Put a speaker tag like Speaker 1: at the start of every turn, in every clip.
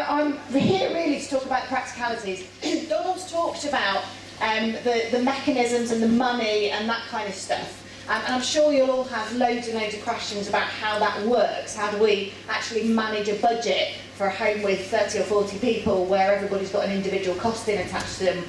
Speaker 1: I'm here really to talk about the practicalities. Donald's talked about the mechanisms and the money and that kind of stuff. And I'm sure you'll all have loads and loads of questions about how that works. How do we actually manage a budget for a home with 30 or 40 people where everybody's got an individual costing attached to them,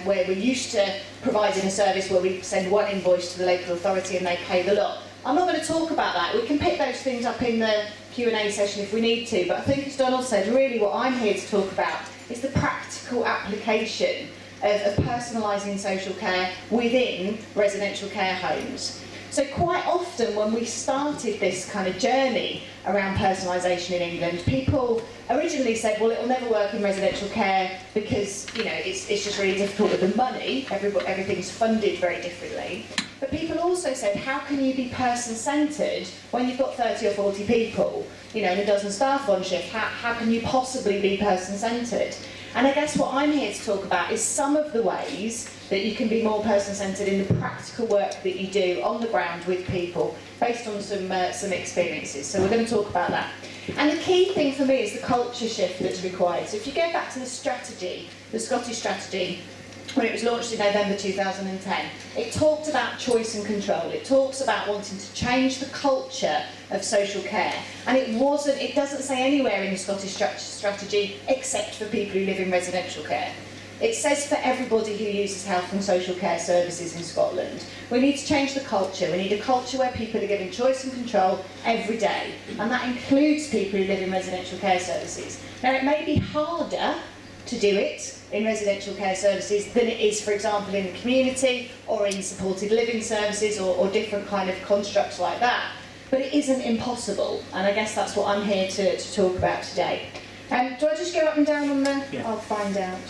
Speaker 1: where we're used to providing a service where we send one invoice to the local authority and they pay the lot. I'm not going to talk about that. We can pick those things up in the Q&A session if we need to, but I think, as Donald said, really what I'm here to talk about is the practical application of personalising social care within residential care homes. So quite often when we started this kind of journey around personalisation in England, people originally said, well, it'll never work in residential care because, you know, it's just really difficult with the money, everything's funded very differently. But people also said, how can you be person-centred when you've got 30 or 40 people, you know, and a dozen staff on shift? How can you possibly be person-centred? And I guess what I'm here to talk about is some of the ways that you can be more person-centred in the practical work that you do on the ground with people, based on some experiences. So we're going to talk about that. And the key thing for me is the culture shift that's required. So if you go back to the strategy, the Scottish strategy, when it was launched in November 2010, it talked about choice and control. It talks about wanting to change the culture of social care. And it doesn't say anywhere in the Scottish strategy, except for people who live in residential care. It says for everybody who uses health and social care services in Scotland. We need to change the culture. We need a culture where people are given choice and control every day. And that includes people who live in residential care services. Now, it may be harder to do it in residential care services than it is, for example, in the community or in supported living services or different kind of constructs like that. But it isn't impossible, and I guess that's what I'm here to talk about today. Do I just go up and down on the... Yeah. I'll find out.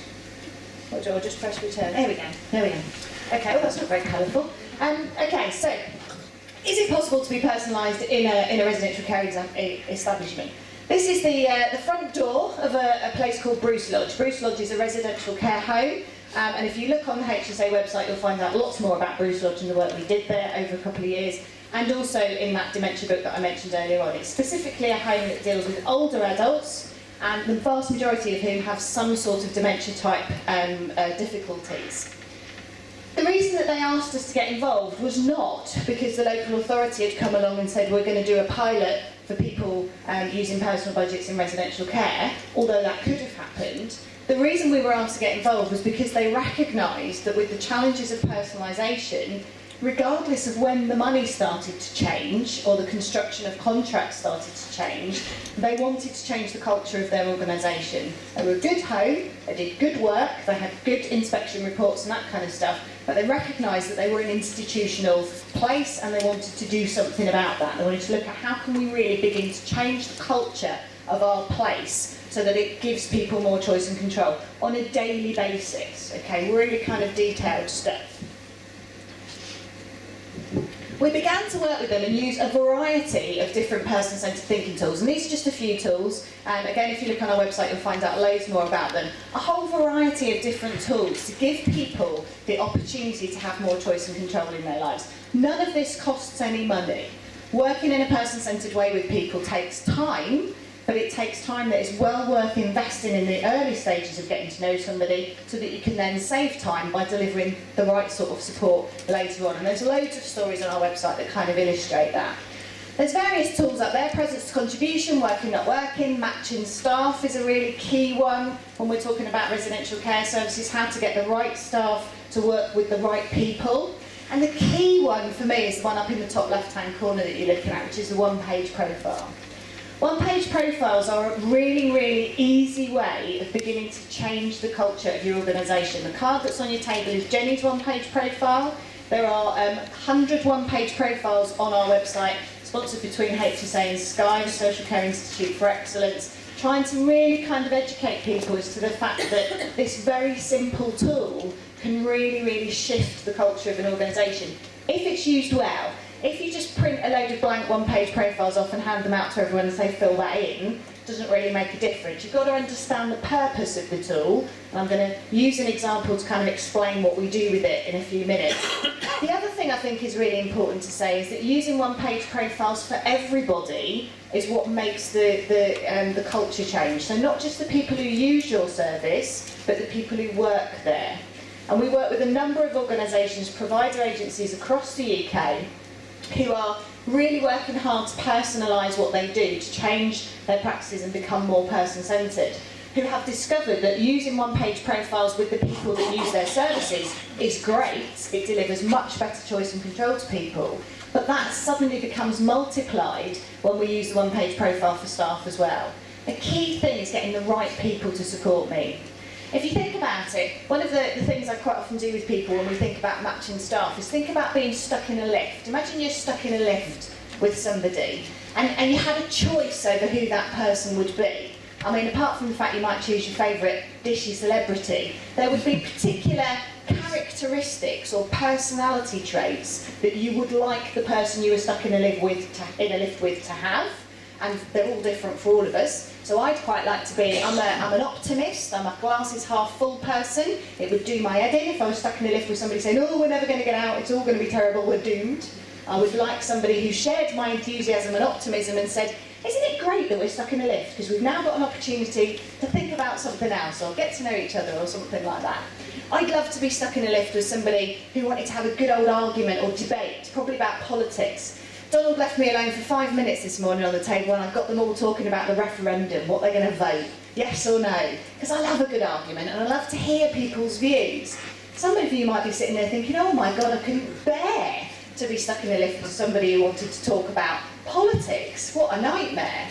Speaker 1: Or do I just press return? There we go. Okay, well, that's not very colourful. Okay, so, is it possible to be personalised in a residential care establishment? This is the front door of a place called Bruce Lodge. Bruce Lodge is a residential care home, and if you look on the HSA website, you'll find out lots more about Bruce Lodge and the work we did there over a couple of years, and also in that dementia book that I mentioned earlier on. It's specifically a home that deals with older adults, and the vast majority of whom have some sort of dementia-type difficulties. The reason that they asked us to get involved was not because the local authority had come along and said we're going to do a pilot for people using personal budgets in residential care, although that could have happened. The reason we were asked to get involved was because they recognised that with the challenges of personalisation, regardless of when the money started to change or the construction of contracts started to change, they wanted to change the culture of their organisation. They were a good home, they did good work, they had good inspection reports and that kind of stuff, but they recognised that they were an institutional place and they wanted to do something about that. They wanted to look at how can we really begin to change the culture of our place so that it gives people more choice and control on a daily basis. Okay, really kind of detailed stuff. We began to work with them and use a variety of different person-centred thinking tools, and these are just a few tools. Again, if you look on our website, you'll find out loads more about them. A whole variety of different tools to give people the opportunity to have more choice and control in their lives. None of this costs any money. Working in a person-centred way with people takes time, but it takes time that is well worth investing in the early stages of getting to know somebody so that you can then save time by delivering the right sort of support later on. And there's loads of stories on our website that kind of illustrate that. There's various tools up there: presence to contribution, working not working, matching staff is a really key one when we're talking about residential care services, how to get the right staff to work with the right people. And the key one for me is the one up in the top left-hand corner that you're looking at, which is the one-page profile. One-page profiles are a really, really easy way of beginning to change the culture of your organisation. The card that's on your table is Jenny's one-page profile. There are 100 one-page profiles on our website, sponsored between HSA and Sky, the Social Care Institute for Excellence, trying to really kind of educate people as to the fact that this very simple tool can really, really shift the culture of an organisation if it's used well. If you just print a load of blank one-page profiles off and hand them out to everyone and say fill that in, it doesn't really make a difference. You've got to understand the purpose of the tool, and I'm going to use an example to kind of explain what we do with it in a few minutes. The other thing thing I think is really important to say is that using one-page profiles for everybody is what makes the culture change. So not just the people who use your service, but the people who work there. And we work with a number of organisations, provider agencies across the UK, who are really working hard to personalise what they do, to change their practices and become more person-centred, who have discovered that using one-page profiles with the people that use their services is great. It delivers much better choice and control to people, but that suddenly becomes multiplied when we use the one-page profile for staff as well. A key thing is getting the right people to support me. If you think about it, one of the things I quite often do with people when we think about matching staff is think about being stuck in a lift. Imagine you're stuck in a lift with somebody and you had a choice over who that person would be. I mean, apart from the fact you might choose your favourite dishy celebrity, there would be particular characteristics or personality traits that you would like the person you were stuck in a lift with to have, and they're all different for all of us. So I'd quite like to be, I'm an optimist, I'm a glasses half full person. It would do my head in if I was stuck in a lift with somebody saying, oh, we're never going to get out, it's all going to be terrible, we're doomed. I would like somebody who shared my enthusiasm and optimism and said, isn't it great that we're stuck in a lift, because we've now got an opportunity to think about something else or get to know each other or something like that. I'd love to be stuck in a lift with somebody who wanted to have a good old argument or debate, probably about politics. Donald left me alone for 5 minutes this morning on the table and I got them all talking about the referendum, what they're going to vote, yes or no, because I love a good argument and I love to hear people's views. Some of you might be sitting there thinking, oh my God, I couldn't bear to be stuck in a lift with somebody who wanted to talk about politics. What a nightmare.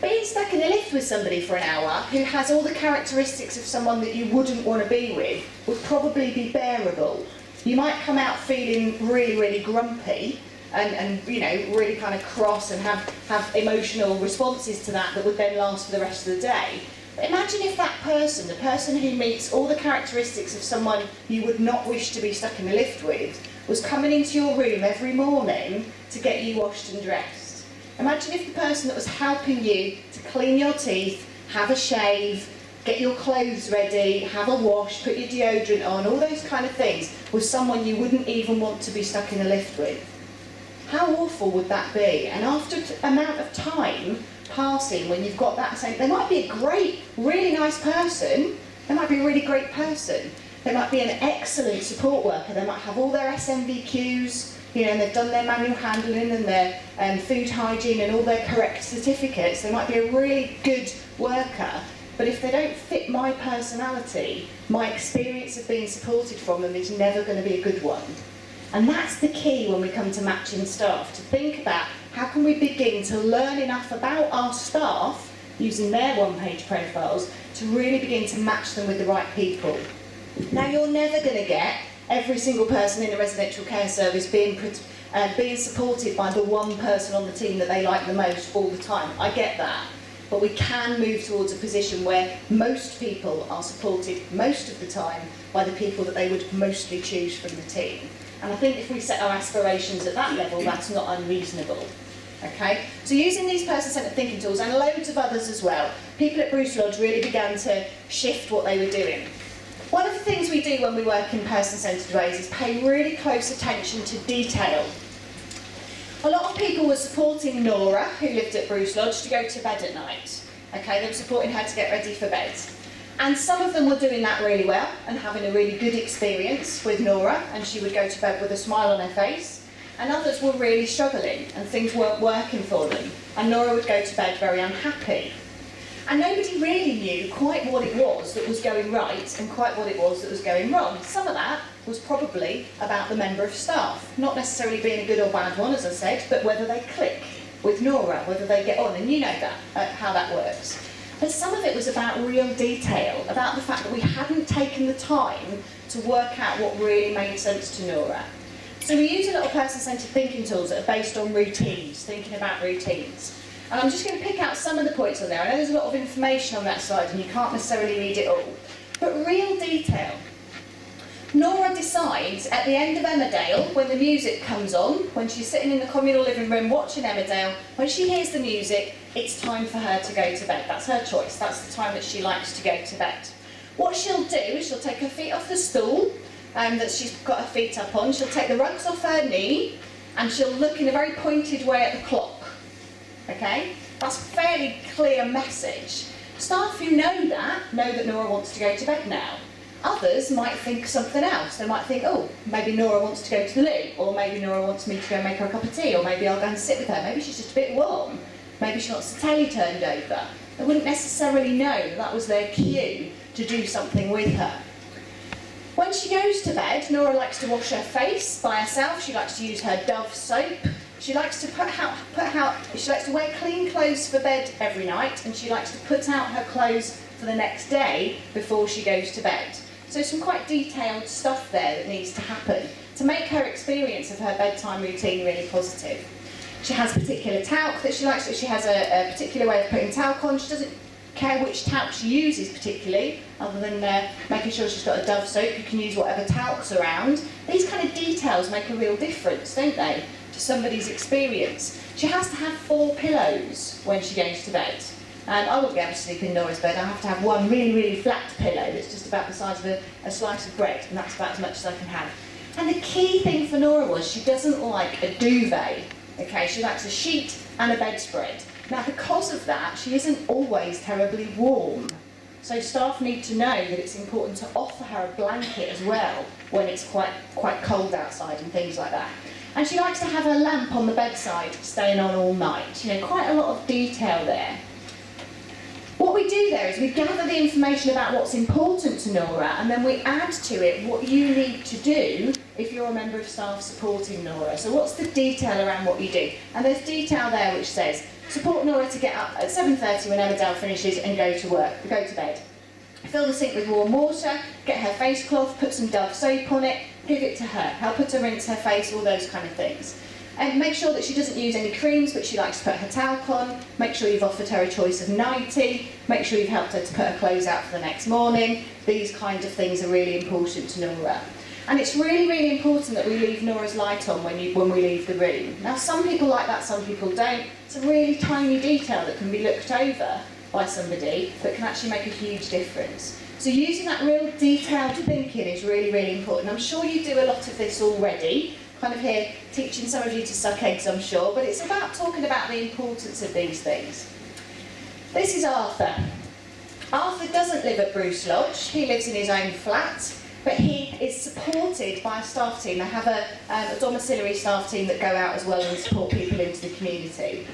Speaker 1: Being stuck in a lift with somebody for an hour who has all the characteristics of someone that you wouldn't want to be with would probably be bearable. You might come out feeling really, really grumpy and you know, really kind of cross and have emotional responses to that would then last for the rest of the day. But imagine if that person, the person who meets all the characteristics of someone you would not wish to be stuck in a lift with, was coming into your room every morning to get you washed and dressed. Imagine if the person that was helping you to clean your teeth, have a shave, get your clothes ready, have a wash, put your deodorant on, all those kind of things, was someone you wouldn't even want to be stuck in a lift with. How awful would that be? And after an amount of time passing, when you've got that same, they might be a great, really nice person, they might be a really great person, they might be an excellent support worker, they might have all their SMVQs, you know, and they've done their manual handling and their food hygiene and all their correct certificates, they might be a really good worker, but if they don't fit my personality, my experience of being supported from them is never going to be a good one. And that's the key when we come to matching staff, to think about how can we begin to learn enough about our staff using their one-page profiles to really begin to match them with the right people. Now, you're never going to get every single person in a residential care service being supported by the one person on the team that they like the most all the time. I get that. But we can move towards a position where most people are supported most of the time by the people that they would mostly choose from the team. And I think if we set our aspirations at that level, that's not unreasonable. Okay? So using these person-centred thinking tools, and loads of others as well, people at Bruce Lodge really began to shift what they were doing. One of the things we do when we work in person-centred ways is pay really close attention to detail. A lot of people were supporting Nora, who lived at Bruce Lodge, to go to bed at night. Okay, they were supporting her to get ready for bed. And some of them were doing that really well and having a really good experience with Nora, and she would go to bed with a smile on her face. And others were really struggling and things weren't working for them. And Nora would go to bed very unhappy. And nobody really knew quite what it was that was going right and quite what it was that was going wrong. Some of that was probably about the member of staff, not necessarily being a good or bad one, as I said, but whether they click with Nora, whether they get on, and you know that, how that works. But some of it was about real detail, about the fact that we hadn't taken the time to work out what really made sense to Nora. So we use a lot of person-centred thinking tools that are based on routines, thinking about routines. And I'm just going to pick out some of the points on there. I know there's a lot of information on that slide and you can't necessarily read it all. But real detail. Nora decides at the end of Emmerdale, when the music comes on, when she's sitting in the communal living room watching Emmerdale, when she hears the music, it's time for her to go to bed. That's her choice. That's the time that she likes to go to bed. What she'll do is she'll take her feet off the stool, that she's got her feet up on. She'll take the rugs off her knee and she'll look in a very pointed way at the clock. Okay? That's a fairly clear message. Staff who know that Nora wants to go to bed now. Others might think something else. They might think, oh, maybe Nora wants to go to the loo, or maybe Nora wants me to go and make her a cup of tea, or maybe I'll go and sit with her. Maybe she's just a bit warm. Maybe she wants the telly turned over. They wouldn't necessarily know that was their cue to do something with her. When she goes to bed, Nora likes to wash her face by herself. She likes to use her Dove soap. She likes to she likes to wear clean clothes for bed every night, and she likes to put out her clothes for the next day before she goes to bed. So some quite detailed stuff there that needs to happen to make her experience of her bedtime routine really positive. She has particular talc that she likes. She has a particular way of putting talc on. She doesn't care which talc she uses particularly, other than making sure she's got a Dove soap. You can use whatever talc's around. These kind of details make a real difference, don't they, to somebody's experience. She has to have 4 pillows when she goes to bed. And I wouldn't be able to sleep in Nora's bed. I have to have one really, really flat pillow that's just about the size of a slice of bread, and that's about as much as I can have. And the key thing for Nora was she doesn't like a duvet. Okay, she likes a sheet and a bedspread. Now, because of that, she isn't always terribly warm. So staff need to know that it's important to offer her a blanket as well when it's quite cold outside and things like that. And she likes to have her lamp on the bedside staying on all night. You know, quite a lot of detail there. What we do there is we gather the information about what's important to Nora, and then we add to it what you need to do if you're a member of staff supporting Nora. So what's the detail around what you do? And there's detail there which says, support Nora to get up at 7:30 when Emmerdale finishes and go to bed. Fill the sink with warm water, get her face cloth, put some Dove soap on it, give it to her, help her to rinse her face, all those kind of things. And make sure that she doesn't use any creams, but she likes to put her talc on. Make sure you've offered her a choice of nightie. Make sure you've helped her to put her clothes out for the next morning. These kinds of things are really important to Nora. And it's really, really important that we leave Nora's light on when we leave the room. Now, some people like that, some people don't. It's a really tiny detail that can be looked over by somebody, but can actually make a huge difference. So using that real detailed thinking is really, really important. I'm sure you do a lot of this already. Kind of here teaching some of you to suck eggs, I'm sure, but it's about talking about the importance of these things. This is Arthur. Arthur doesn't live at Bruce Lodge, he lives in his own flat, but he is supported by a staff team. They have a domiciliary staff team that go out as well and support people into the community.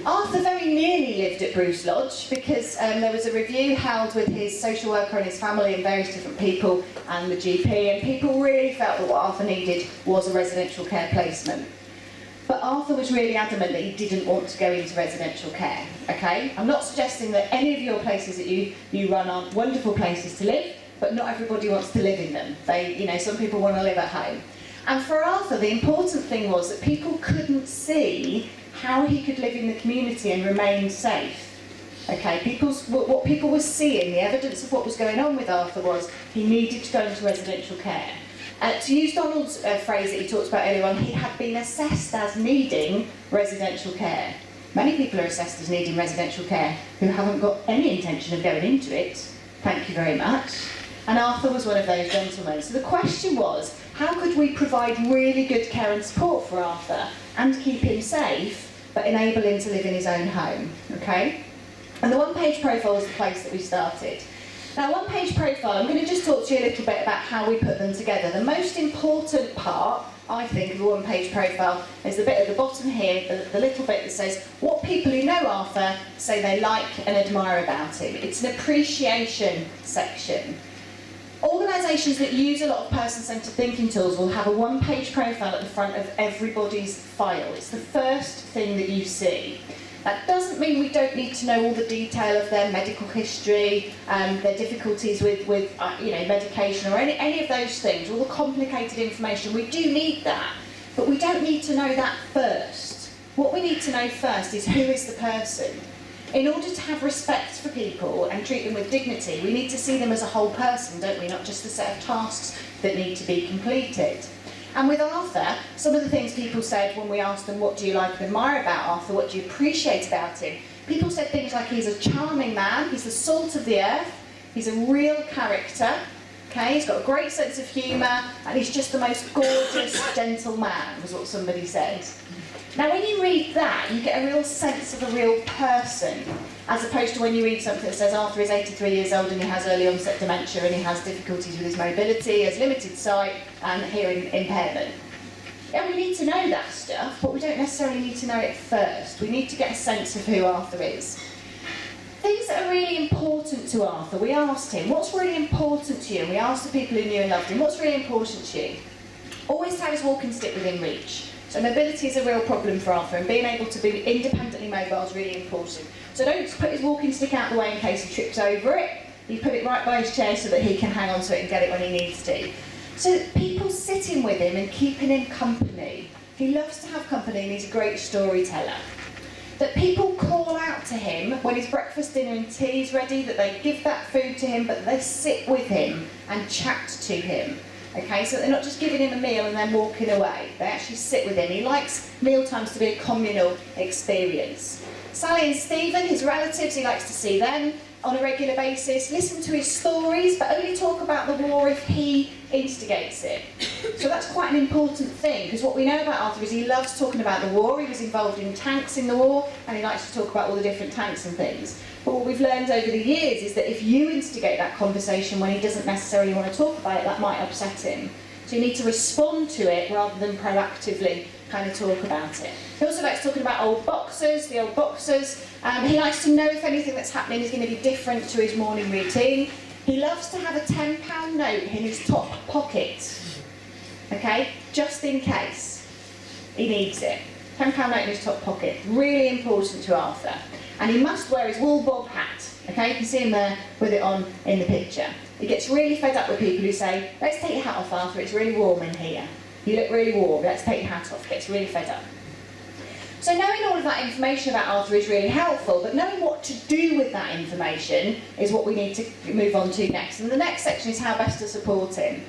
Speaker 1: Arthur very nearly lived at Bruce Lodge because there was a review held with his social worker and his family and various different people and the GP, and people really felt that what Arthur needed was a residential care placement. But Arthur was really adamant that he didn't want to go into residential care, okay? I'm not suggesting that any of your places that you run aren't wonderful places to live, but not everybody wants to live in them. Some people want to live at home. And for Arthur, the important thing was that people couldn't see how he could live in the community and remain safe. Okay, what people were seeing, the evidence of what was going on with Arthur was he needed to go into residential care. To use Donald's phrase that he talked about earlier on, he had been assessed as needing residential care. Many people are assessed as needing residential care who haven't got any intention of going into it. Thank you very much. And Arthur was one of those gentlemen. So the question was, how could we provide really good care and support for Arthur and keep him safe, but enable him to live in his own home, okay? And the one-page profile was the place that we started. Now, one-page profile, I'm going to just talk to you a little bit about how we put them together. The most important part, I think, of the one-page profile is the bit at the bottom here, the little bit that says what people who know Arthur say they like and admire about him. It's an appreciation section. Organisations that use a lot of person-centred thinking tools will have a one-page profile at the front of everybody's file. It's the first thing that you see. That doesn't mean we don't need to know all the detail of their medical history, their difficulties with medication or any of those things, all the complicated information. We do need that, but we don't need to know that first. What we need to know first is who is the person. In order to have respect for people and treat them with dignity, we need to see them as a whole person, don't we? Not just a set of tasks that need to be completed. And with Arthur, some of the things people said when we asked them, what do you like and admire about Arthur, what do you appreciate about him? People said things like, he's a charming man, he's the salt of the earth, he's a real character, Okay, he's got a great sense of humour, and he's just the most gorgeous, gentle man, was what somebody said. Now, when you read that, you get a real sense of a real person, as opposed to when you read something that says Arthur is 83 years old and he has early onset dementia and he has difficulties with his mobility, has limited sight and hearing impairment. Yeah, we need to know that stuff, but we don't necessarily need to know it first. We need to get a sense of who Arthur is. Things that are really important to Arthur, we asked him, what's really important to you? And we asked the people who knew and loved him, what's really important to you? Always have his walking stick within reach. So mobility is a real problem for Arthur, and being able to be independently mobile is really important. So don't put his walking stick out of the way in case he trips over it. You put it right by his chair so that he can hang on to it and get it when he needs to. So people sitting with him and keeping him company. He loves to have company and he's a great storyteller. That people call out to him when his breakfast, dinner and tea is ready, that they give that food to him, but they sit with him and chat to him. Okay, so they're not just giving him a meal and then walking away. They actually sit with him. He likes mealtimes to be a communal experience. Sally and Stephen, his relatives, he likes to see them on a regular basis, listen to his stories, but only talk about the war if he instigates it. So that's quite an important thing, because what we know about Arthur is he loves talking about the war. He was involved in tanks in the war, and he likes to talk about all the different tanks and things. But what we've learned over the years is that if you instigate that conversation when he doesn't necessarily want to talk about it, that might upset him. So you need to respond to it rather than proactively kind of talk about it. He also likes talking about old boxers, the old boxers. He likes to know if anything that's happening is going to be different to his morning routine. He loves to have a £10 note in his top pocket, okay, just in case he needs it. £10 note in his top pocket, really important to Arthur. And he must wear his wool bob hat, okay, you can see him there with it on in the picture. He gets really fed up with people who say, let's take your hat off, Arthur, it's really warm in here. You look really warm, let's take your hat off. Gets really fed up. So knowing all of that information about Arthur is really helpful, but knowing what to do with that information is what we need to move on to next. And the next section is how best to support him.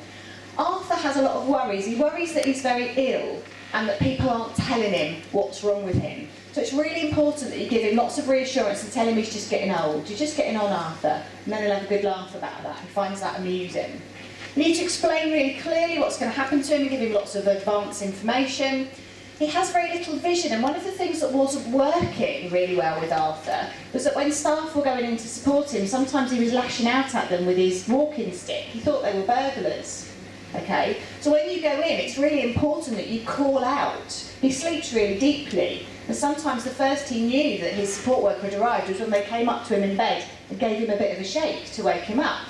Speaker 1: Arthur has a lot of worries. He worries that he's very ill and that people aren't telling him what's wrong with him. So it's really important that you give him lots of reassurance and tell him he's just getting old. You're just getting on, Arthur. And then he'll have a good laugh about that. He finds that amusing. You need to explain really clearly what's going to happen to him and give him lots of advance information. He has very little vision, and one of the things that wasn't working really well with Arthur was that when staff were going in to support him, sometimes he was lashing out at them with his walking stick. He thought they were burglars. Okay? So when you go in, it's really important that you call out. He sleeps really deeply, and sometimes the first he knew that his support worker had arrived was when they came up to him in bed and gave him a bit of a shake to wake him up.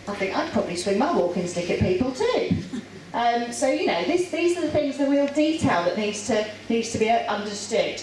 Speaker 1: I think I'd probably swing my walking stick at people too. So, you know, these are the things, the real detail that needs to be understood.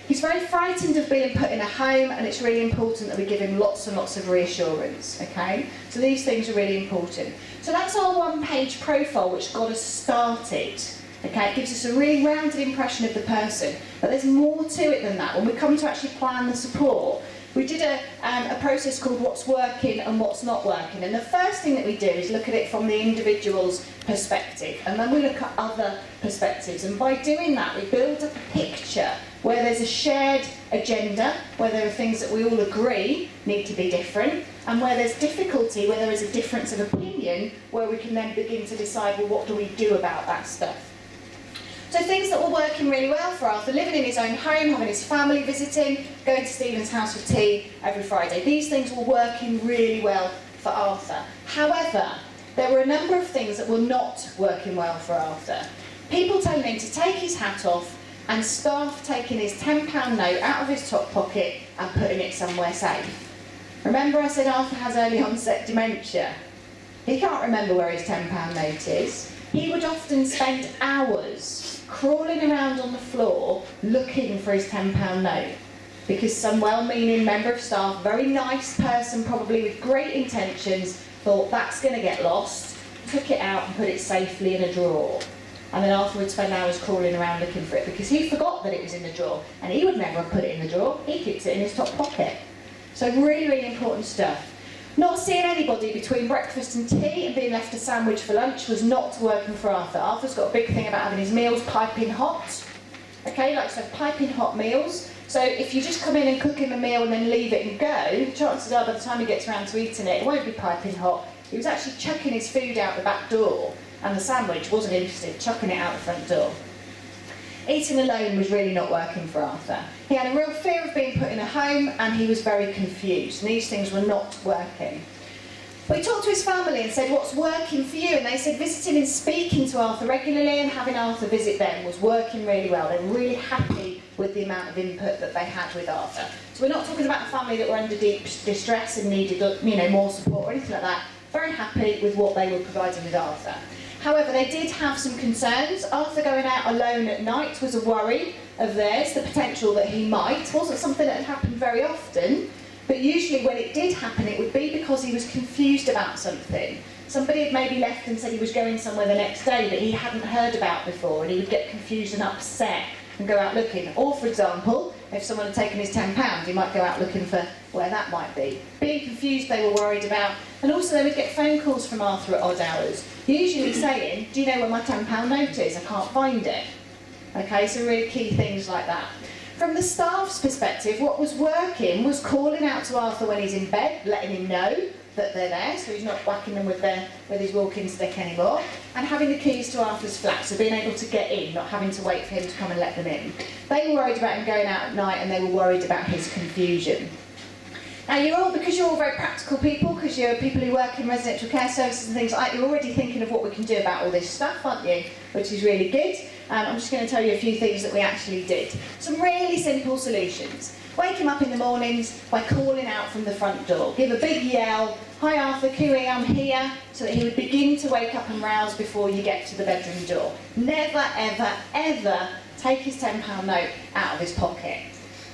Speaker 1: He's very frightened of being put in a home, and it's really important that we give him lots and lots of reassurance, okay? So these things are really important. So that's our one-page profile which got us started, okay? It gives us a really rounded impression of the person, but there's more to it than that. When we come to actually plan the support, we did a process called what's working and what's not working, and the first thing that we do is look at it from the individual's perspective, and then we look at other perspectives, and by doing that we build up a picture where there's a shared agenda, where there are things that we all agree need to be different, and where there's difficulty, where there is a difference of opinion, where we can then begin to decide, well, what do we do about that stuff? So things that were working really well for Arthur: living in his own home, having his family visiting, going to Stephen's house for tea every Friday. These things were working really well for Arthur. However, there were a number of things that were not working well for Arthur. People telling him to take his hat off, and staff taking his £10 note out of his top pocket and putting it somewhere safe. Remember I said Arthur has early onset dementia? He can't remember where his £10 note is. He would often spend hours crawling around on the floor looking for his £10 note, because some well-meaning member of staff, very nice person probably with great intentions, thought that's going to get lost, took it out and put it safely in a drawer. And then Arthur would spend hours crawling around looking for it because he forgot that it was in the drawer, and he would never have put it in the drawer. He keeps it in his top pocket. So really, really important stuff. Not seeing anybody between breakfast and tea and being left a sandwich for lunch was not working for Arthur. Arthur's got a big thing about having his meals piping hot. Okay, he likes to have piping hot meals. So if you just come in and cook him a meal and then leave it and go, chances are by the time he gets around to eating it, it won't be piping hot. He was actually chucking his food out the back door, and the sandwich wasn't interested, chucking it out the front door. Eating alone was really not working for Arthur. He had a real fear of being put in a home, and he was very confused, and these things were not working. But he talked to his family and said, what's working for you? And they said visiting and speaking to Arthur regularly and having Arthur visit them was working really well. They were really happy with the amount of input that they had with Arthur. So we're not talking about a family that were under deep distress and needed, more support or anything like that. Very happy with what they were providing with Arthur. However, they did have some concerns. Arthur going out alone at night was a worry of theirs, the potential that he might. It wasn't something that had happened very often, but usually when it did happen, it would be because he was confused about something. Somebody had maybe left and said he was going somewhere the next day that he hadn't heard about before, and he would get confused and upset and go out looking. Or, for example, if someone had taken his £10, he might go out looking for where that might be. Being confused, they were worried about. And also they would get phone calls from Arthur at odd hours, usually saying, do you know where my £10 note is? I can't find it. Okay, so really key things like that. From the staff's perspective, what was working was calling out to Arthur when he's in bed, letting him know that they're there, so he's not whacking them with his walking stick anymore, and having the keys to Arthur's flat, so being able to get in, not having to wait for him to come and let them in. They were worried about him going out at night, and they were worried about his confusion. Now because you're all very practical people, because you're people who work in residential care services and things like that, you're already thinking of what we can do about all this stuff, aren't you? Which is really good. I'm just going to tell you a few things that we actually did. Some really simple solutions. Wake him up in the mornings by calling out from the front door. Give a big yell, hi Arthur, cooey, I'm here, so that he would begin to wake up and rouse before you get to the bedroom door. Never, ever, ever take his £10 note out of his pocket.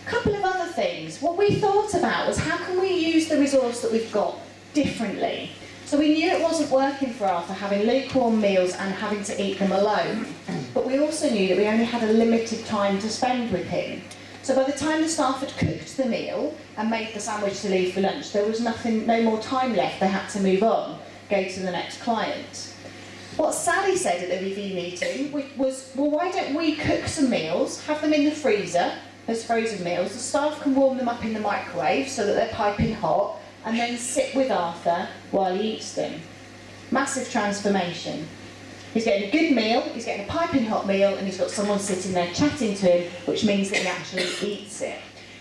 Speaker 1: A couple of other things. What we thought about was how can we use the resource that we've got differently? So we knew it wasn't working for Arthur having lukewarm meals and having to eat them alone. But we also knew that we only had a limited time to spend with him. So by the time the staff had cooked the meal and made the sandwich to leave for lunch, there was no more time left. They had to move on, go to the next client. What Sally said at the review meeting was, well, why don't we cook some meals, have them in the freezer as frozen meals, the staff can warm them up in the microwave so that they're piping hot, and then sit with Arthur while he eats them. Massive transformation. He's getting a good meal, he's getting a piping hot meal, and he's got someone sitting there chatting to him, which means that he actually eats it.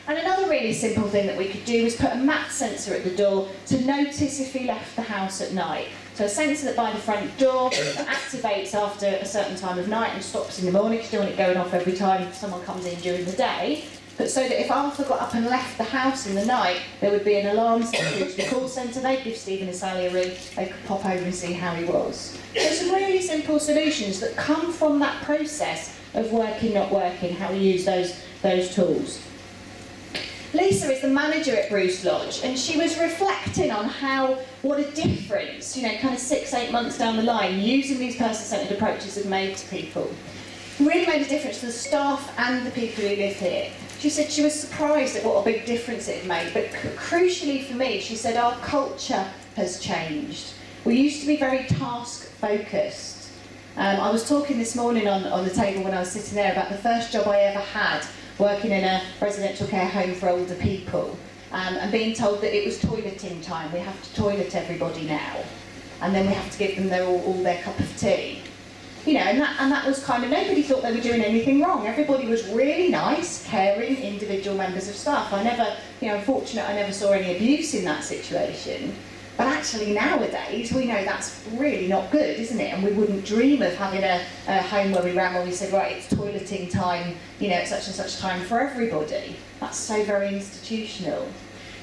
Speaker 1: And another really simple thing that we could do was put a mat sensor at the door to notice if he left the house at night. So a sensor that by the front door that activates after a certain time of night and stops in the morning, because you don't want it going off every time someone comes in during the day. But so that if Arthur got up and left the house in the night, there would be an alarm set through to the call centre. They'd give Stephen and Sally a ring, they could pop over and see how he was. So some really simple solutions that come from that process of working, not working, how we use those tools. Lisa is the manager at Bruce Lodge, and she was reflecting on what a difference, kind of 6-8 months down the line, using these person-centred approaches have made to people. It really made a difference to the staff and the people who live here. She said she was surprised at what a big difference it had made, but crucially for me, she said our culture has changed. We used to be very task-focused. I was talking this morning on the table when I was sitting there about the first job I ever had, working in a residential care home for older people, and being told that it was toileting time. We have to toilet everybody now, and then we have to give them all their cup of tea. And that was kind of, nobody thought they were doing anything wrong. Everybody was really nice, caring, individual members of staff. I never saw any abuse in that situation. But actually nowadays, we know that's really not good, isn't it? And we wouldn't dream of having a home where we said, right, it's toileting time, at such and such time for everybody. That's so very institutional.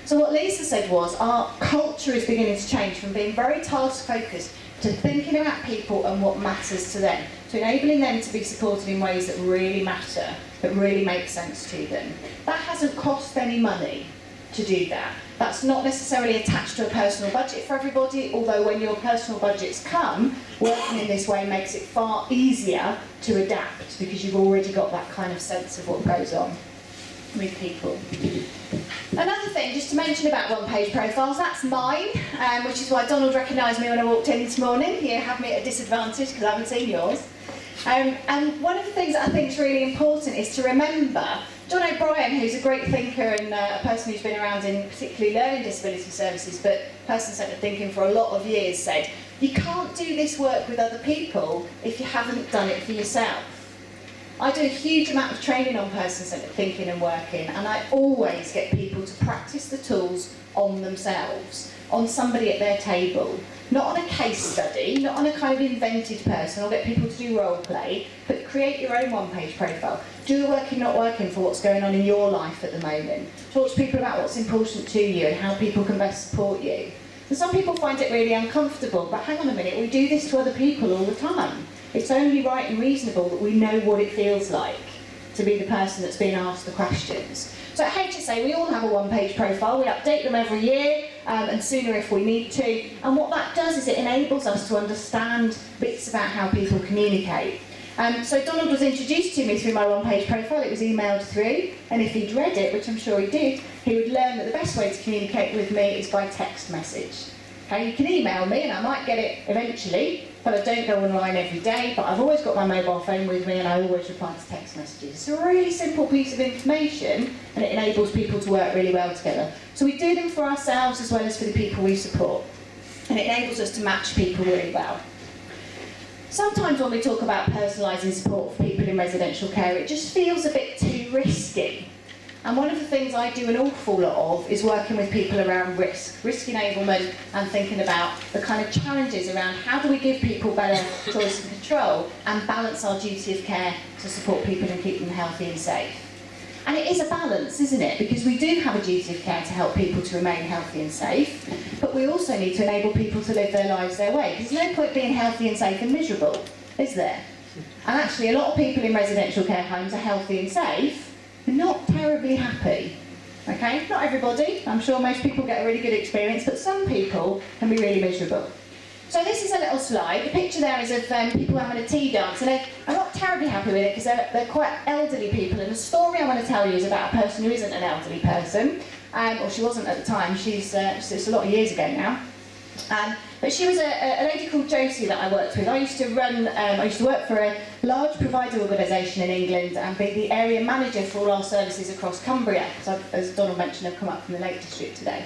Speaker 1: So what Lisa said was, our culture is beginning to change from being very task-focused to thinking about people and what matters to them, to enabling them to be supported in ways that really matter, that really make sense to them. That hasn't cost any money to do that. That's not necessarily attached to a personal budget for everybody, although when your personal budgets come, working in this way makes it far easier to adapt because you've already got that kind of sense of what goes on with people. Another thing, just to mention about one-page profiles, that's mine, which is why Donald recognised me when I walked in this morning. You have me at a disadvantage because I haven't seen yours. And one of the things that I think is really important is to remember John O'Brien, who's a great thinker and a person who's been around in particularly learning disability services, but person-centred thinking for a lot of years, said, you can't do this work with other people if you haven't done it for yourself. I do a huge amount of training on person-centred thinking and working, and I always get people to practice the tools on themselves, on somebody at their table. Not on a case study, not on a kind of invented person. I'll get people to do role play, but create your own one-page profile. Do the working, not working for what's going on in your life at the moment. Talk to people about what's important to you and how people can best support you. And some people find it really uncomfortable, but hang on a minute, we do this to other people all the time. It's only right and reasonable that we know what it feels like to be the person that's being asked the questions. So at HSA, we all have a one-page profile. We update them every year, and sooner if we need to. And what that does is it enables us to understand bits about how people communicate. So Donald was introduced to me through my one-page profile. It was emailed through, and if he'd read it, which I'm sure he did, he would learn that the best way to communicate with me is by text message. Okay, you can email me, and I might get it eventually, but I don't go online every day, but I've always got my mobile phone with me, and I always reply to text messages. It's a really simple piece of information, and it enables people to work really well together. So we do them for ourselves as well as for the people we support, and it enables us to match people really well. Sometimes when we talk about personalising support for people in residential care, it just feels a bit too risky. And one of the things I do an awful lot of is working with people around risk enablement, and thinking about the kind of challenges around how do we give people better choice and control and balance our duty of care to support people and keep them healthy and safe. And it is a balance, isn't it? Because we do have a duty of care to help people to remain healthy and safe, but we also need to enable people to live their lives their way. There's no point being healthy and safe and miserable, is there? And actually a lot of people in residential care homes are healthy and safe, not terribly happy. Okay, not everybody. I'm sure most people get a really good experience, but some people can be really miserable. So this is a little slide. The picture there is of people having a tea dance, and I'm not terribly happy with it because they're quite elderly people. And the story I want to tell you is about a person who isn't an elderly person, or she wasn't at the time. It's a lot of years ago now. But she was a lady called Josie that I worked with. I used to work for a large provider organisation in England and be the area manager for all our services across Cumbria. So as Donald mentioned, I've come up from the Lake District today.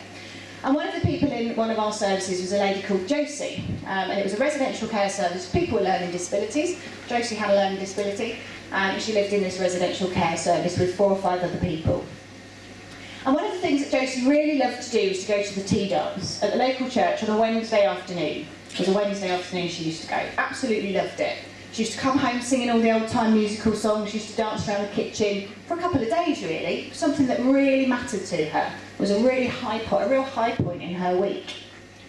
Speaker 1: And one of the people in one of our services was a lady called Josie. And it was a residential care service for people with learning disabilities. Josie had a learning disability, and she lived in this residential care service with 4 or 5 other people. And one of the things that Josie really loved to do was to go to the tea dance at the local church on a Wednesday afternoon. It was a Wednesday afternoon she used to go. Absolutely loved it. She used to come home singing all the old-time musical songs. She used to dance around the kitchen for a couple of days, really. Something that really mattered to her. It was a real high point in her week.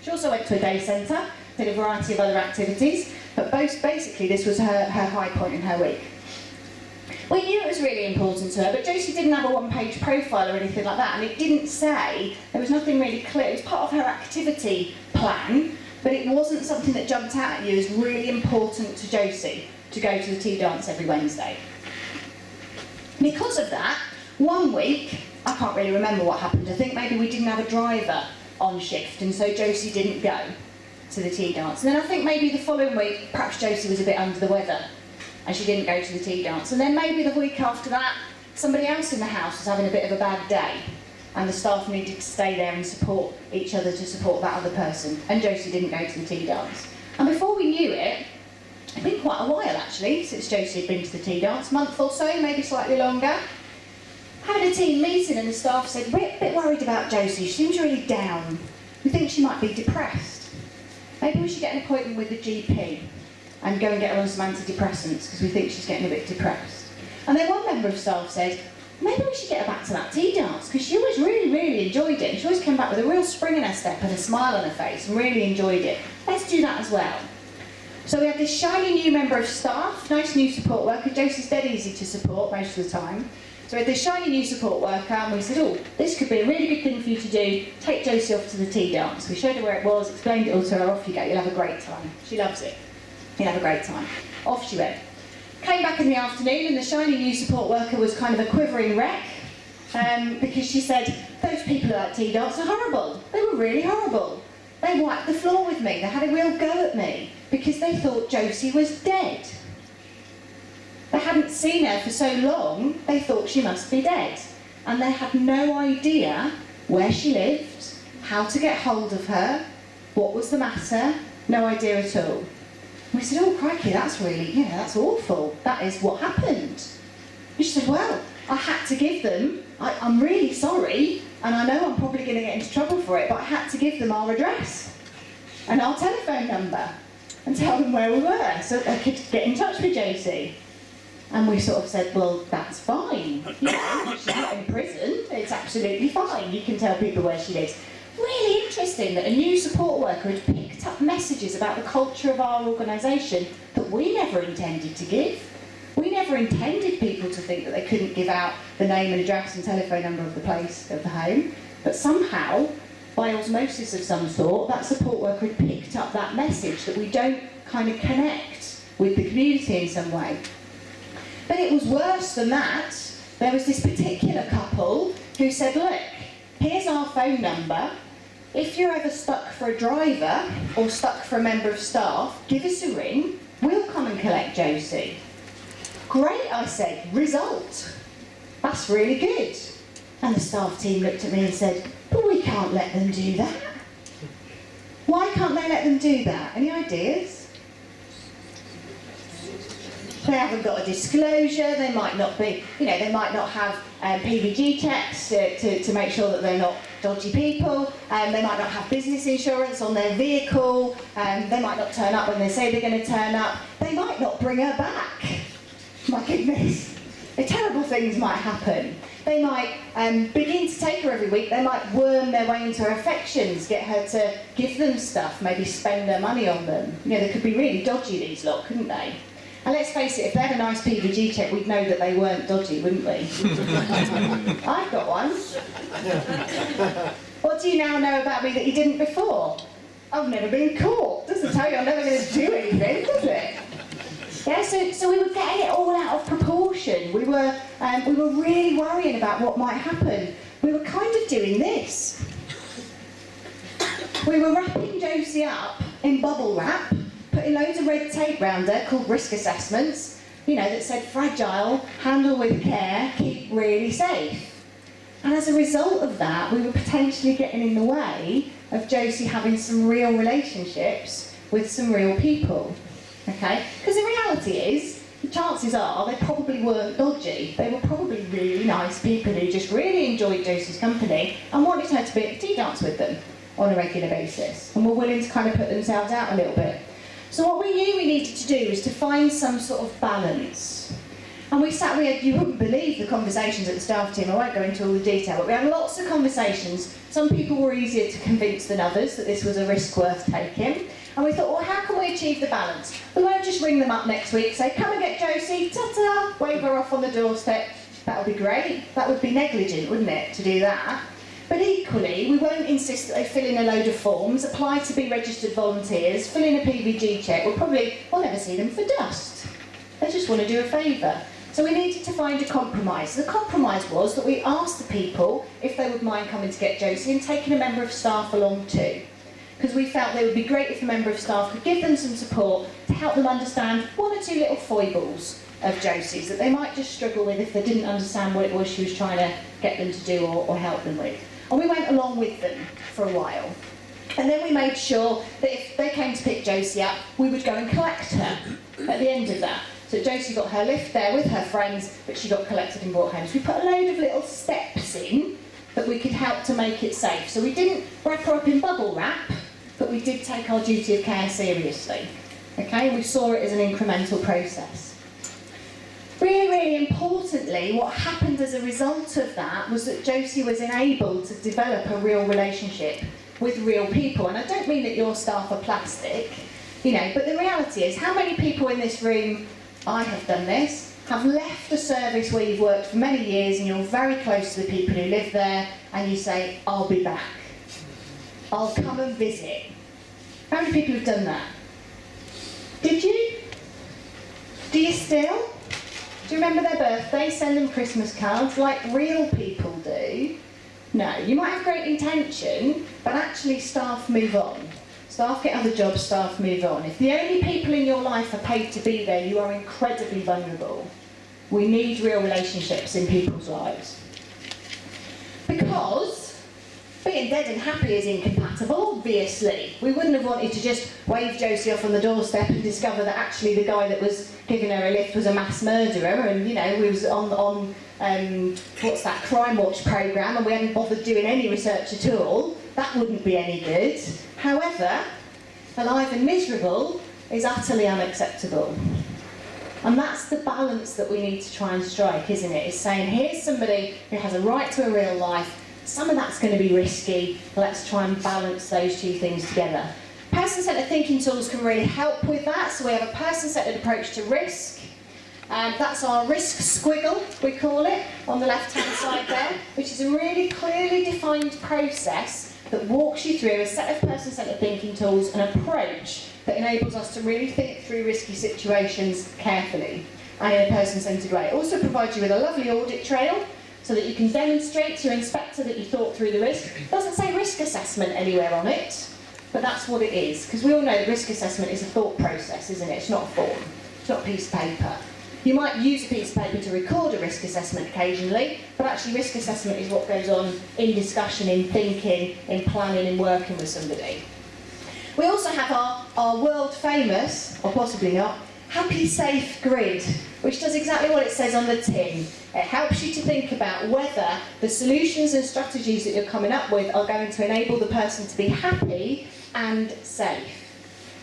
Speaker 1: She also went to a day centre, did a variety of other activities, but basically this was her high point in her week. We knew it was really important to her, but Josie didn't have a one-page profile or anything like that, and it didn't say, there was nothing really clear. It was part of her activity plan, but it wasn't something that jumped out at you as really important to Josie to go to the tea dance every Wednesday. Because of that, one week, I can't really remember what happened. I think maybe we didn't have a driver on shift, and so Josie didn't go to the tea dance. And then I think maybe the following week, perhaps Josie was a bit under the weather, and she didn't go to the tea dance. And then maybe the week after that, somebody else in the house was having a bit of a bad day, and the staff needed to stay there and support each other to support that other person, and Josie didn't go to the tea dance. And before we knew it, it'd been quite a while actually since Josie had been to the tea dance, a month or so, maybe slightly longer. Having a team meeting, and the staff said, we're a bit worried about Josie, she seems really down. We think she might be depressed. Maybe we should get an appointment with the GP and go and get her on some antidepressants because we think she's getting a bit depressed. And then one member of staff said, maybe we should get her back to that tea dance because she always really enjoyed it, and she always came back with a real spring in her step and a smile on her face and really enjoyed it. Let's do that as well. So we had this shiny new member of staff, nice new support worker. Josie's dead easy to support most of the time. So we had this shiny new support worker, and we said, oh, this could be a really good thing for you to do. Take Josie off to the tea dance. We showed her where it was, explained it all to her. Off you go, you'll have a great time. She loves it. You'll have a great time. Off she went. Came back in the afternoon, and the shiny new support worker was kind of a quivering wreck, because she said, those people at that tea dance are horrible. They were really horrible. They wiped the floor with me. They had a real go at me because they thought Josie was dead. They hadn't seen her for so long, they thought she must be dead. And they had no idea where she lived, how to get hold of her, what was the matter, no idea at all. And we said, oh crikey, that's really, that's awful. That is what happened. And she said, well, I had to give them, I'm really sorry, and I know I'm probably going to get into trouble for it, but I had to give them our address and our telephone number and tell them where we were so that they could get in touch with Josie. And we sort of said, well, that's fine. She's not in prison, it's absolutely fine. You can tell people where she lives. Really interesting that a new support worker had picked up messages about the culture of our organisation that we never intended to give. We never intended people to think that they couldn't give out the name and address and telephone number of the place, of the home. But somehow, by osmosis of some sort, that support worker had picked up that message that we don't kind of connect with the community in some way. But it was worse than that. There was this particular couple who said, look, here's our phone number. If you're ever stuck for a driver or stuck for a member of staff, give us a ring. We'll come and collect Josie. Great, I said. Result. That's really good. And the staff team looked at me and said, but we can't let them do that. Why can't they let them do that? Any ideas? They haven't got a disclosure, they might not be, they might not have PVG checks to make sure that they're not dodgy people, they might not have business insurance on their vehicle, they might not turn up when they say they're going to turn up, they might not bring her back. My goodness, terrible things might happen. They might begin to take her every week, they might worm their way into her affections, get her to give them stuff, maybe spend their money on them. They could be really dodgy, these lot, couldn't they? And let's face it, if they had a nice PVG check, we'd know that they weren't dodgy, wouldn't we? I've got one. What do you now know about me that you didn't before? I've never been caught. Doesn't tell you I'm never going to do anything, does it? Yeah, so we were getting it all out of proportion. We were really worrying about what might happen. We were kind of doing this. We were wrapping Josie up in bubble wrap, putting loads of red tape round her called risk assessments, that said fragile, handle with care, keep really safe. And as a result of that, we were potentially getting in the way of Josie having some real relationships with some real people. Okay? Because the reality is, the chances are they probably weren't dodgy. They were probably really nice people who just really enjoyed Josie's company and wanted her to be at the tea dance with them on a regular basis and were willing to kind of put themselves out a little bit. So what we knew we needed to do was to find some sort of balance. And you wouldn't believe the conversations at the staff team, I won't go into all the detail, but we had lots of conversations. Some people were easier to convince than others that this was a risk worth taking. And we thought, well, how can we achieve the balance? We won't just ring them up next week, say, come and get Josie, ta-ta, wave her off on the doorstep. That would be great. That would be negligent, wouldn't it, to do that? But equally, we won't insist that they fill in a load of forms, apply to be registered volunteers, fill in a PVG check. We'll never see them for dust. They just want to do a favour. So we needed to find a compromise. The compromise was that we asked the people if they would mind coming to get Josie and taking a member of staff along too. Because we felt it would be great if a member of staff could give them some support to help them understand one or two little foibles of Josie's that they might just struggle with if they didn't understand what it was she was trying to get them to do or help them with. And we went along with them for a while. And then we made sure that if they came to pick Josie up, we would go and collect her at the end of that. So Josie got her lift there with her friends, but she got collected and brought home. So we put a load of little steps in that we could help to make it safe. So we didn't wrap her up in bubble wrap, but we did take our duty of care seriously. Okay, we saw it as an incremental process. Really, really importantly, what happened as a result of that was that Josie was enabled to develop a real relationship with real people. And I don't mean that your staff are plastic, but the reality is, how many people in this room, I have done this, have left a service where you've worked for many years and you're very close to the people who live there and you say, I'll be back. I'll come and visit. How many people have done that? Did you? Do you still? Do you remember their birthday? Send them Christmas cards like real people do? No, you might have great intention, but actually staff move on. Staff get other jobs, staff move on. If the only people in your life are paid to be there, you are incredibly vulnerable. We need real relationships in people's lives. Because being dead and happy is incompatible, obviously. We wouldn't have wanted to just wave Josie off on the doorstep and discover that actually the guy that was giving her a lift was a mass murderer, and we was on what's that, Crime Watch programme, and we hadn't bothered doing any research at all. That wouldn't be any good. However, alive and miserable is utterly unacceptable. And that's the balance that we need to try and strike, isn't it? It's saying, here's somebody who has a right to a real life. Some of that's going to be risky. Let's try and balance those two things together. Person-centred thinking tools can really help with that. So we have a person-centred approach to risk. That's our risk squiggle, we call it, on the left-hand side there, which is a really clearly defined process that walks you through a set of person-centred thinking tools, an approach that enables us to really think through risky situations carefully and in a person-centred way. It also provides you with a lovely audit trail so that you can demonstrate to your inspector that you thought through the risk. It doesn't say risk assessment anywhere on it, but that's what it is, because we all know that risk assessment is a thought process, isn't it? It's not a form, it's not a piece of paper. You might use a piece of paper to record a risk assessment occasionally, but actually risk assessment is what goes on in discussion, in thinking, in planning, in working with somebody. We also have our world famous, or possibly not, Happy Safe Grid, which does exactly what it says on the tin. It helps you to think about whether the solutions and strategies that you're coming up with are going to enable the person to be happy and safe.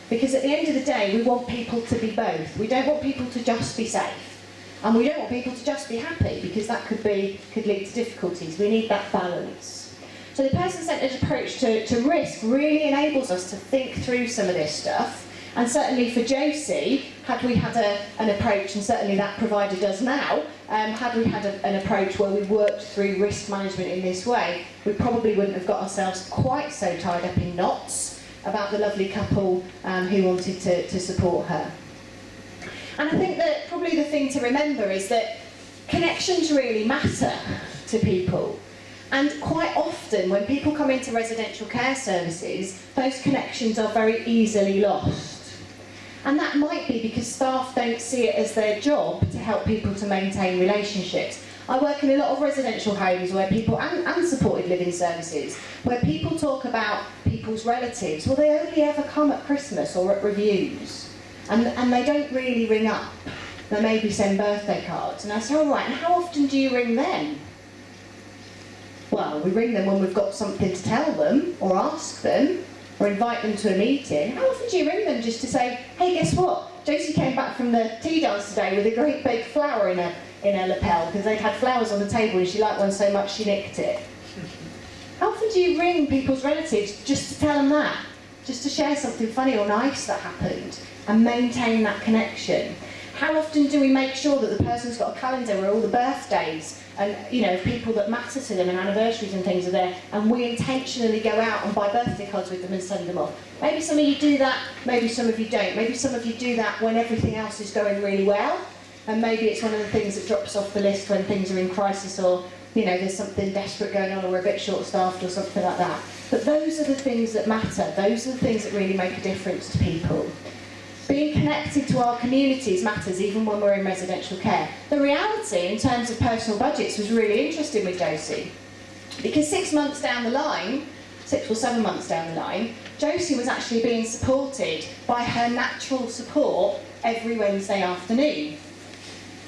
Speaker 1: Because at the end of the day, we want people to be both. We don't want people to just be safe. And we don't want people to just be happy, because that could lead to difficulties. We need that balance. So the person-centred approach to risk really enables us to think through some of this stuff. And certainly for Josie, had we had an approach, and certainly that provider does now, had we had an approach where we worked through risk management in this way, we probably wouldn't have got ourselves quite so tied up in knots about the lovely couple who wanted to support her. And I think that probably the thing to remember is that connections really matter to people. And quite often when people come into residential care services, those connections are very easily lost. And that might be because staff don't see it as their job to help people to maintain relationships. I work in a lot of residential homes where people, and supported living services, where people talk about people's relatives. Well, they only ever come at Christmas or at reviews. And they don't really ring up. They maybe send birthday cards. And I say, all right, and how often do you ring them? Well, we ring them when we've got something to tell them, or ask them, or invite them to a meeting. How often do you ring them just to say, hey, guess what? Josie came back from the tea dance today with a great big flower in her lapel, because they'd had flowers on the table and she liked one so much she nicked it. How often do you ring people's relatives just to tell them that? Just to share something funny or nice that happened and maintain that connection? How often do we make sure that the person's got a calendar where all the birthdays and people that matter to them and anniversaries and things are there, and we intentionally go out and buy birthday cards with them and send them off? Maybe some of you do that, maybe some of you don't. Maybe some of you do that when everything else is going really well, and maybe it's one of the things that drops off the list when things are in crisis, or there's something desperate going on, or we're a bit short-staffed or something like that. But those are the things that matter. Those are the things that really make a difference to people. Being connected to our communities matters even when we're in residential care. The reality in terms of personal budgets was really interesting with Josie, because 6 months down the line, 6 or 7 months down the line, Josie was actually being supported by her natural support every Wednesday afternoon.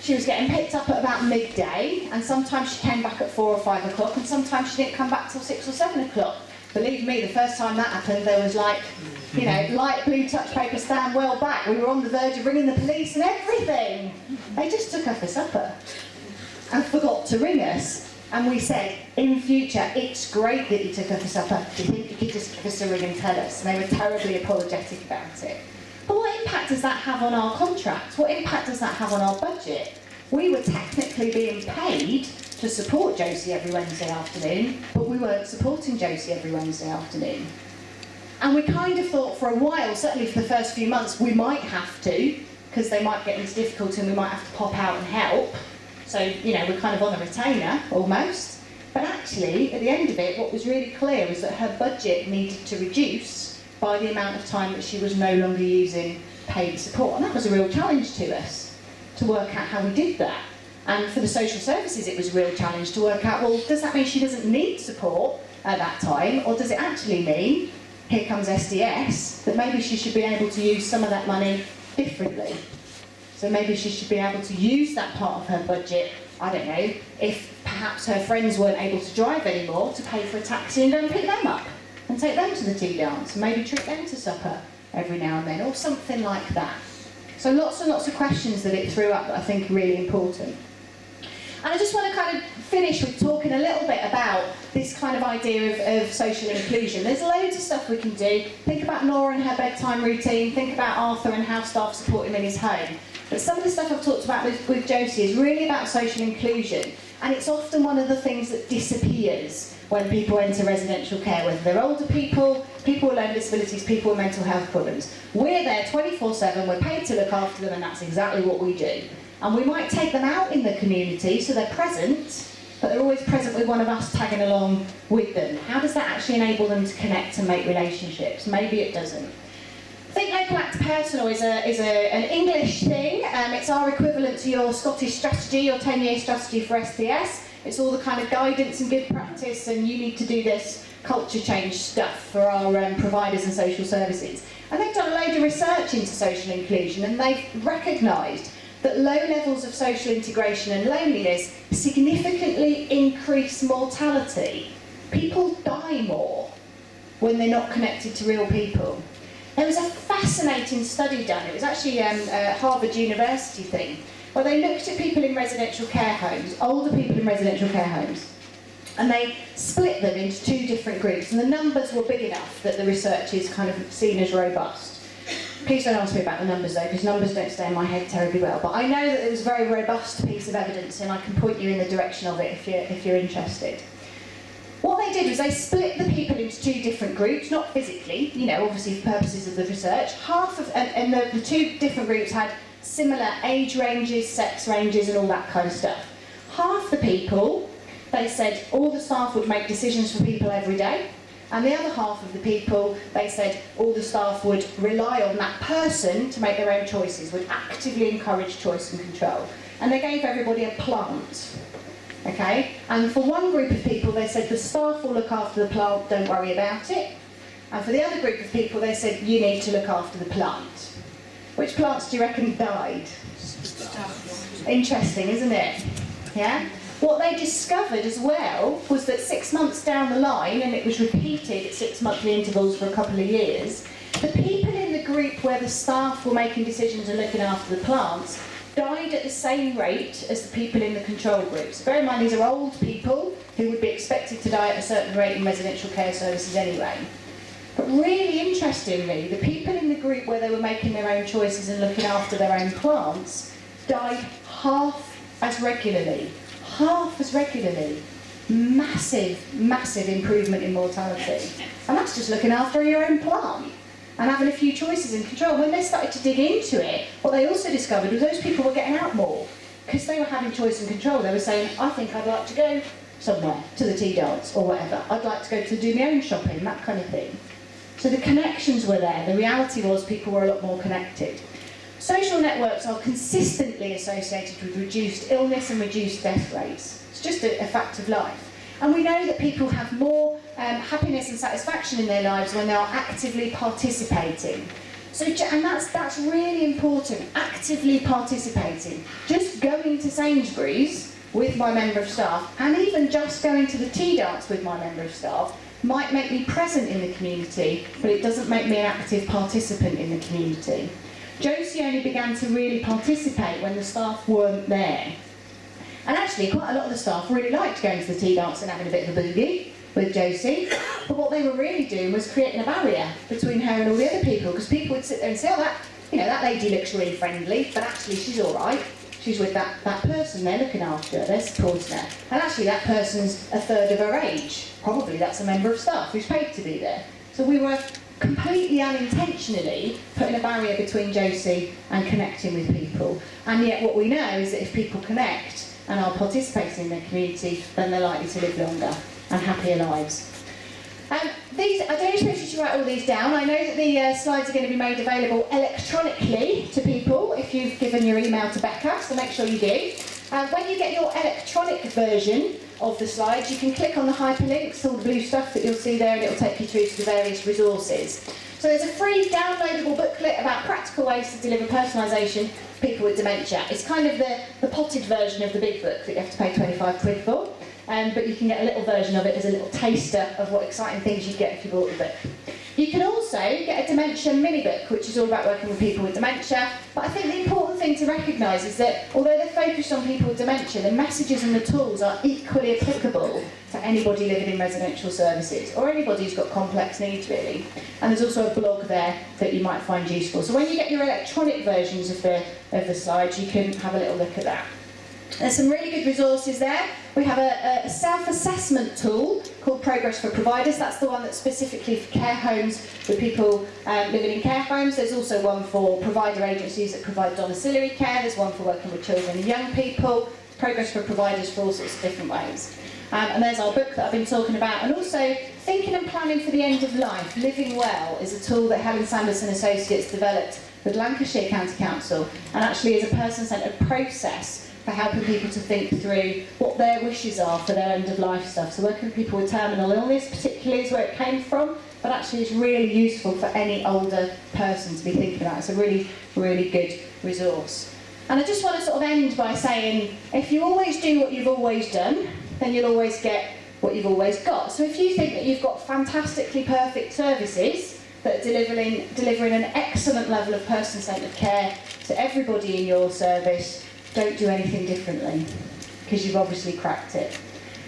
Speaker 1: She was getting picked up at about midday, and sometimes she came back at 4 or 5 o'clock, and sometimes she didn't come back till 6 or 7 o'clock. Believe me, the first time that happened, there was light blue touch paper stand well back. We were on the verge of ringing the police and everything. They just took her for supper and forgot to ring us. And we said, in future, it's great that you took her for supper. Do you think you could just give us a ring and tell us? And they were terribly apologetic about it. But what impact does that have on our contract? What impact does that have on our budget? We were technically being paid to support Josie every Wednesday afternoon, but we weren't supporting Josie every Wednesday afternoon. And we kind of thought for a while, certainly for the first few months, we might have to, because they might get into difficulty and we might have to pop out and help. So, we're kind of on a retainer, almost. But actually, at the end of it, what was really clear was that her budget needed to reduce by the amount of time that she was no longer using paid support. And that was a real challenge to us, to work out how we did that. And for the social services, it was a real challenge to work out, well, does that mean she doesn't need support at that time, or does it actually mean, here comes SDS, that maybe she should be able to use some of that money differently? So maybe she should be able to use that part of her budget, I don't know, if perhaps her friends weren't able to drive anymore, to pay for a taxi and go and pick them up and take them to the tea dance, and maybe treat them to supper every now and then, or something like that. So lots and lots of questions that it threw up that I think are really important. And I just want to kind of finish with talking a little bit about this kind of idea of social inclusion. There's loads of stuff we can do. Think about Nora and her bedtime routine, think about Arthur and how staff support him in his home. But some of the stuff I've talked about with Josie is really about social inclusion, and it's often one of the things that disappears when people enter residential care, whether they're older people, people with learning disabilities, people with mental health problems. We're there 24/7, we're paid to look after them, and that's exactly what we do. And we might take them out in the community so they're present, but they're always present with one of us tagging along with them. How does that actually enable them to connect and make relationships? Maybe it doesn't. Think Local Act Personal is an English thing. It's our equivalent to your Scottish strategy, your 10-year strategy for SPS. It's all the kind of guidance and good practice, and you need to do this culture change stuff for our providers and social services. And they've done a load of research into social inclusion, and they've recognised that low levels of social integration and loneliness significantly increase mortality. People die more when they're not connected to real people. There was a fascinating study done, it was actually a Harvard University thing, where they looked at people in residential care homes, older people in residential care homes, and they split them into two different groups, and the numbers were big enough that the research is kind of seen as robust. Please don't ask me about the numbers though, because numbers don't stay in my head terribly well, but I know that it was a very robust piece of evidence, and I can point you in the direction of it if you're interested. What they did was they split the people into two different groups, not physically, you know, obviously for purposes of the research. And the two different groups had similar age ranges, sex ranges, and all that kind of stuff. Half the people, they said all the staff would make decisions for people every day, and the other half of the people, they said all the staff would rely on that person to make their own choices, would actively encourage choice and control. And they gave everybody a plant. Okay, and for one group of people they said the staff will look after the plant, don't worry about it. And for the other group of people they said you need to look after the plant. Which plants do you reckon died? Interesting, isn't it? Yeah? What they discovered as well was that 6 months down the line, and it was repeated at 6 monthly intervals for a couple of years, the people in the group where the staff were making decisions and looking after the plants died at the same rate as the people in the control groups. Bear in mind, these are old people who would be expected to die at a certain rate in residential care services anyway. But really interestingly, the people in the group where they were making their own choices and looking after their own plants died half as regularly. Half as regularly. Massive, massive improvement in mortality. And that's just looking after your own plant and having a few choices and control. When they started to dig into it, what they also discovered was those people were getting out more because they were having choice and control. They were saying, I think I'd like to go somewhere, to the tea dance or whatever. I'd like to go to do my own shopping, that kind of thing. So the connections were there. The reality was people were a lot more connected. Social networks are consistently associated with reduced illness and reduced death rates. It's just a fact of life. And we know that people have more happiness and satisfaction in their lives when they are actively participating. So, and that's really important, actively participating. Just going to Sainsbury's with my member of staff, and even just going to the tea dance with my member of staff, might make me present in the community, but it doesn't make me an active participant in the community. Josie only began to really participate when the staff weren't there. And actually, quite a lot of the staff really liked going to the tea dance and having a bit of a boogie with Josie. But what they were really doing was creating a barrier between her and all the other people, because people would sit there and say, oh, that lady looks really friendly, but actually she's all right. She's with that person they're looking after her, they're supporting her. And actually that person's a third of her age. Probably that's a member of staff who's paid to be there. So we were completely unintentionally putting a barrier between Josie and connecting with people. And yet what we know is that if people connect and are participating in their community, then they're likely to live longer and happier lives. I don't expect you to write all these down. I know that the slides are going to be made available electronically to people if you've given your email to Becca, so make sure you do. When you get your electronic version of the slides, you can click on the hyperlinks, all the blue stuff that you'll see there, and it'll take you through to the various resources. So there's a free downloadable booklet about practical ways to deliver personalisation for people with dementia. It's kind of the potted version of the big book that you have to pay 25 quid for, but you can get a little version of it as a little taster of what exciting things you'd get if you bought the book. You can also get a dementia mini book, which is all about working with people with dementia. But I think the important thing to recognise is that although they're focused on people with dementia, the messages and the tools are equally applicable to anybody living in residential services, or anybody who's got complex needs really. And there's also a blog there that you might find useful. So when you get your electronic versions of the slides, you can have a little look at that. There's some really good resources there. We have a self-assessment tool called Progress for Providers. That's the one that's specifically for care homes with people living in care homes. There's also one for provider agencies that provide domiciliary care. There's one for working with children and young people. Progress for Providers for all sorts of different ways. And there's our book that I've been talking about. And also, Thinking and Planning for the End of Life, Living Well, is a tool that Helen Sanderson Associates developed with Lancashire County Council, and actually is a person-centred process for helping people to think through what their wishes are for their end-of-life stuff. So working with people with terminal illness particularly is where it came from, but actually it's really useful for any older person to be thinking about. It's a really, really good resource. And I just want to sort of end by saying, if you always do what you've always done, then you'll always get what you've always got. So if you think that you've got fantastically perfect services that are delivering an excellent level of person-centred care to everybody in your service, don't do anything differently, because you've obviously cracked it.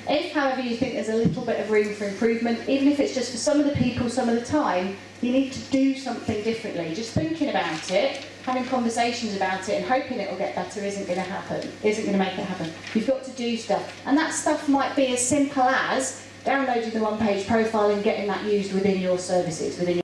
Speaker 1: If, however, you think there's a little bit of room for improvement, even if it's just for some of the people, some of the time, you need to do something differently. Just thinking about it, having conversations about it and hoping it will get better isn't going to make it happen. You've got to do stuff. And that stuff might be as simple as downloading the one-page profile and getting that used within your services, within your